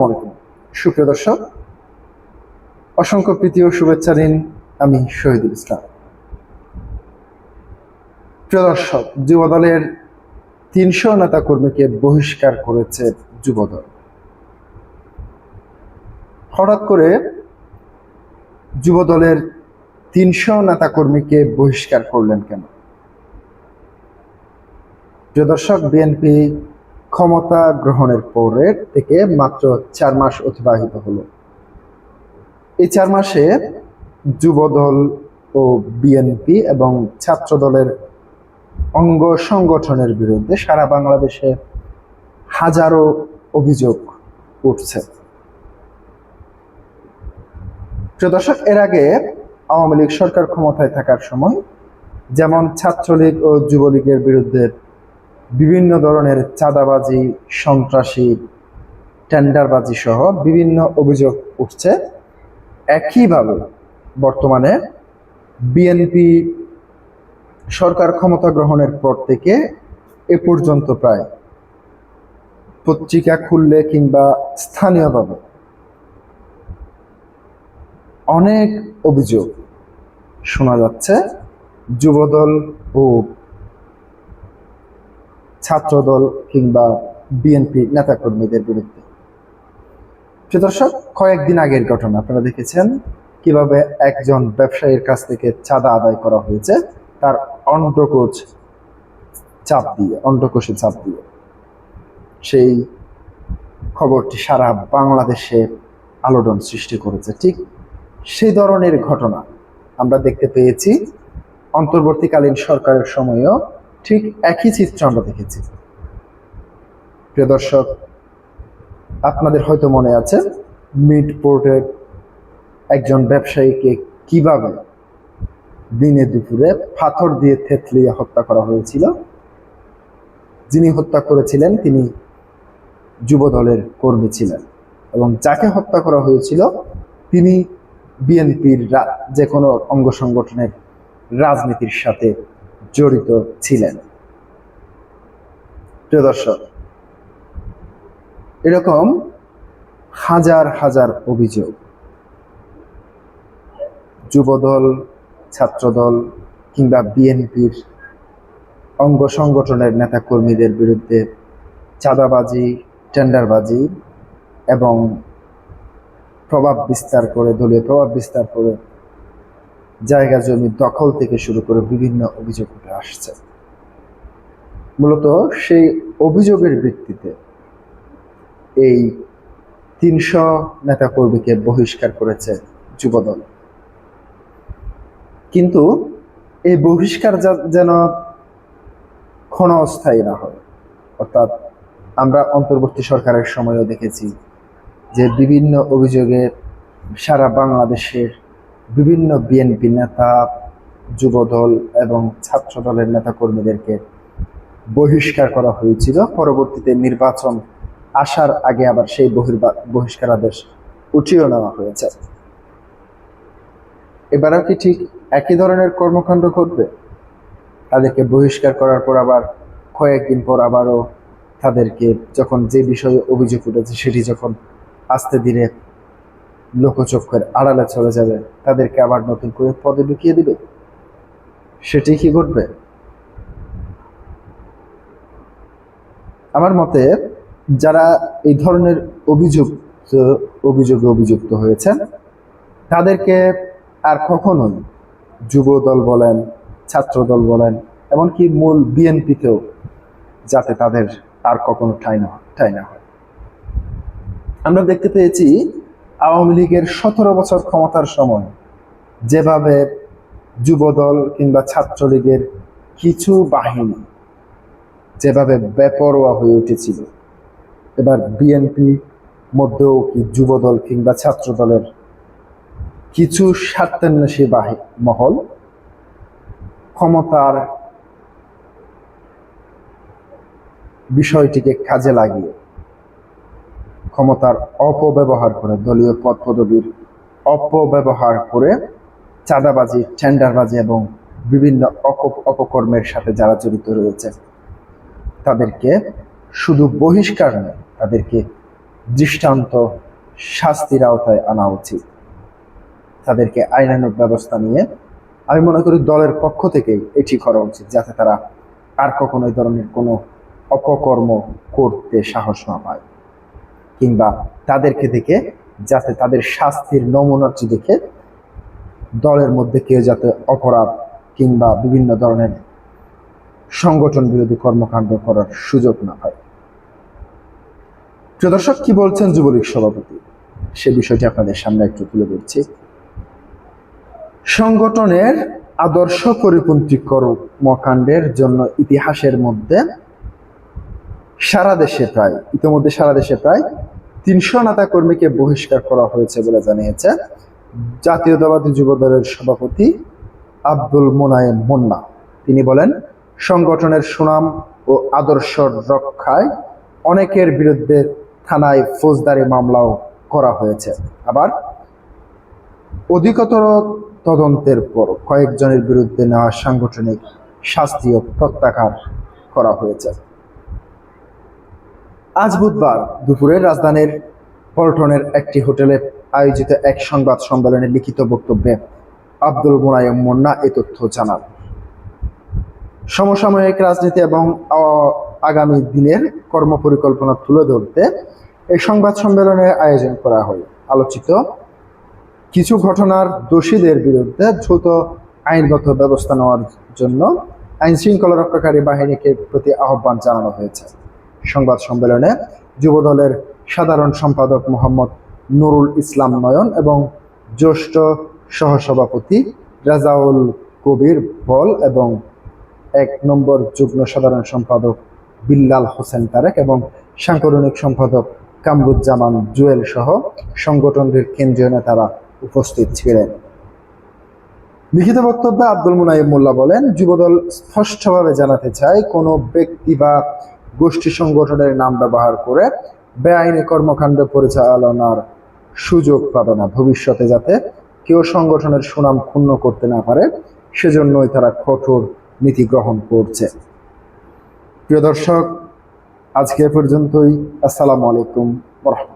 আসসালামু আলাইকুম সুপ্রিয় দর্শক, অসংখ্য প্রীতি ও শুভেচ্ছা দিন। আমি শহীদুল ইসলাম। প্রিয় দর্শক, যুবদলের ৩০০ নেতাকর্মীকে বহিষ্কার করেছে যুবদল। হঠাৎ করে যুবদলের ৩০০ নেতাকর্মীকে বহিষ্কার করলেন কেন? প্রিয় দর্শক, বিএনপি ক্ষমতা গ্রহণের পরের থেকে মাত্র ৪ মাস অতিবাহিত হলো। এই ৪ মাসে যুবদল ও বিএনপি এবং ছাত্র দলের অঙ্গ সংগঠনের বিরুদ্ধে সারা বাংলাদেশে হাজারো অভিযোগ উঠছে। প্রিয় দর্শক, এর আগে আওয়ামী লীগ সরকার ক্ষমতায় থাকার সময় যেমন ছাত্রলীগ ও যুবলীগের বিরুদ্ধে বিভিন্ন ধরনের চাঁদাবাজি, সন্ত্রাসী, টেন্ডারবাজি সহ বিভিন্ন অভিযোগ উঠছে, একইভাবে বর্তমানে বিএনপি সরকার ক্ষমতা গ্রহণের পর থেকে এ পর্যন্ত প্রায় পত্রিকা খুললে কিংবা স্থানীয়ভাবে অনেক অভিযোগ শোনা যাচ্ছে যুবদল ও ছাত্রদল কিংবা বিএনপি নেতাকর্মীদের বিরুদ্ধে। দর্শক, কয়েকদিন আগের ঘটনা আপনারা দেখেছেন কিভাবে একজন ব্যবসায়ীর কাছ থেকে চাঁদা আদায় করা হয়েছে তার অন্ডকোষে চাপ দিয়ে। সেই খবরটি সারা বাংলাদেশে আলোড়ন সৃষ্টি করেছে। ঠিক সেই ধরনের ঘটনা আমরা দেখতে পেয়েছি অন্তর্বর্তীকালীন সরকারের সময়ও, ঠিক একই চিত্র আমরা দেখেছি। প্রিয় দর্শক, আপনাদের হয়তো মনে আছে মিডপোর্টের একজন ব্যবসায়ীকে কিভাবে দিনে দুপুরে পাথর দিয়ে থেতলিয়ে হত্যা করা হয়েছিল। যিনি হত্যা করেছিলেন তিনি যুবদলের কর্মী ছিলেন এবং যাকে হত্যা করা হয়েছিল তিনি বিএনপির যে কোনো অঙ্গ সংগঠনের রাজনীতির সাথে জড়িত ছিলেন। প্রিয় দর্শক, এরকম হাজার হাজার অভিযোগ যুবদল, ছাত্রদল কিংবা বিএনপির অঙ্গ সংগঠনের নেতাকর্মীদের বিরুদ্ধে চাঁদাবাজি, টেন্ডারবাজি এবং দলীয় প্রভাব বিস্তার করে জায়গা জমি দখল থেকে শুরু করে বিভিন্ন অভিযোগ উঠে আসছে। মূলত সেই অভিযোগের ভিত্তিতে এই ৩০০ নেতাকর্মীকে বহিষ্কার করেছে যুবদল। কিন্তু এই বহিষ্কার যেন ক্ষণস্থায়ী না হয়। অর্থাৎ আমরা অন্তর্বর্তী সরকারের সময়ও দেখেছি যে বিভিন্ন অভিযোগে সারা বাংলাদেশের বিভিন্ন বিএনপি নেতা, যুবদল এবং ছাত্র দলের নেতাকর্মীদেরকে বহিষ্কার করা হয়েছিল। পরবর্তীতে নির্বাচন আসার আগে আবার সেই বহিষ্কারাদেশ উঠিয়ে নেওয়া হয়েছে। এবারও কি ঠিক একই ধরনের কর্মকাণ্ড ঘটবে? তাদেরকে বহিষ্কার করার পর আবার কয়েকদিন পর আবারও তাদেরকে যখন যে বিষয়ে অভিযোগ উঠেছে সেটি যখন আস্তে ধীরে লোকচক্ষুর আড়ালে চলে যাবে, তাদেরকে আবার নতুন করে পদে ঢুকিয়ে দিবে? সেটি কি ঘটবে? আমার মতে যারা এই ধরনের অভিযোগে অভিযুক্ত হয়েছেন তাদেরকে আর কখনোই যুবদল বলেন, ছাত্রদল বলেন, এমনকি মূল বিএনপিতেও যাতে তাদের আর কখনো ঠাঁই না হয়। আমরা দেখতে পেয়েছি আওয়ামী লীগের ১৭ বছর ক্ষমতার সময় যেভাবে যুবদল কিংবা ছাত্রলীগের কিছু বাহিনী যেভাবে বেপরোয়া হয়ে উঠেছিল, এবার বিএনপি মধ্যেও কি যুবদল কিংবা ছাত্রদলের কিছু স্বার্থান্বেষী মহল ক্ষমতার বিষয়টিকে কাজে লাগিয়ে ক্ষমতার অপব্যবহার করে, দলীয় পদ পদবীর অপব্যবহার করে চাঁদাবাজি, টেন্ডারবাজি এবং বিভিন্ন অপকর্মের সাথে যারা জড়িত রয়েছে তাদেরকে শুধু বহিষ্কার নয়, তাদেরকে দৃষ্টান্ত শাস্তির আওতায় আনা উচিত। তাদেরকে আইনানুগ ব্যবস্থা নিয়ে আমি মনে করি দলের পক্ষ থেকেই এটি করা উচিত, যাতে তারা আর কখনো এই ধরনের কোনো অপকর্ম করতে সাহস না পায়, কিংবা তাদেরকে দেখে যাতে তাদের শাস্তির নমুনাটি দেখে দলের মধ্যে কেউ যাতে অপরাধ কিংবা বিভিন্ন ধরনের সংগঠন বিরোধী কর্মকাণ্ড করার সুযোগ না পায়। প্রিয় দর্শক, কি বলছেন যুবলীগ সভাপতি সে বিষয়টি আপনাদের সামনে একটু তুলে ধরছি। সংগঠনের আদর্শ পরিপন্থী কর্মকাণ্ডের জন্য ইতিহাসের মধ্যে ইতিমধ্যে সারা দেশে প্রায় 300 নেতা কর্মীকে বহিষ্কার করা হয়েছে বলে জানিয়েছে জাতীয়তাবাদী যুব দলের সভাপতি আব্দুল মোনায়েম মুন্না। তিনি বলেন, সংগঠনের সুনাম ও আদর্শ রক্ষায় অনেকের বিরুদ্ধে থানায় ফৌজদারি মামলাও করা হয়েছে। আবার অধিকতর তদন্তের পর কয়েকজনের বিরুদ্ধে নেওয়া সাংগঠনিক শাস্তিও প্রত্যাহার করা হয়েছে। আজ বুধবার দুপুরে রাজধানীর পল্টনের একটি হোটেলে আয়োজিত এক সংবাদ সম্মেলনে লিখিত বক্তব্যে আব্দুল মোনায়েম মুন্না এ তথ্য জানান। সমসাময়িক রাজনীতি এবং আগামী দিনের কর্মপরিকল্পনা তুলে ধরতে এই সংবাদ সম্মেলনের আয়োজন করা হয়। আলোচিত কিছু ঘটনার দোষীদের বিরুদ্ধে দ্রুত আইনগত ব্যবস্থা নেওয়ার জন্য আইন শৃঙ্খলা রক্ষাকারী বাহিনীকে প্রতি আহ্বান জানানো হয়েছে। সংবাদ সম্মেলনে যুবদলের সাধারণ সম্পাদক মোহাম্মদ নুরুল ইসলাম নয়ন এবং জ্যেষ্ঠ সহসভাপতি রাজাউল কবির বল এবং 1 নম্বর যুগ্ম সাধারণ সম্পাদক বিল্লাল হোসেন তারেক এবং সাংগঠনিক সম্পাদক কামরুজ্জামান জুয়েল সহ সংগঠনটির কেন্দ্রীয় নেতারা উপস্থিত ছিলেন। লিখিত বক্তব্যে আব্দুল মোনায়েম মুন্না বলেন, যুবদল স্পষ্টভাবে জানাতে চায়, কোনো ব্যক্তি বা গোষ্ঠী সংগঠনের নাম ব্যবহার করে বেআইনি কর্মকাণ্ড পরিচালনার সুযোগ পাবে না। ভবিষ্যতে যাতে কেউ সংগঠনের সুনাম ক্ষুণ্ণ করতে না পারে, সেজন্যই তারা কঠোর নীতি গ্রহণ করছে। প্রিয় দর্শক, আজকে পর্যন্তই। আসসালামু আলাইকুম ওয়া রাহমাতুল্লাহ।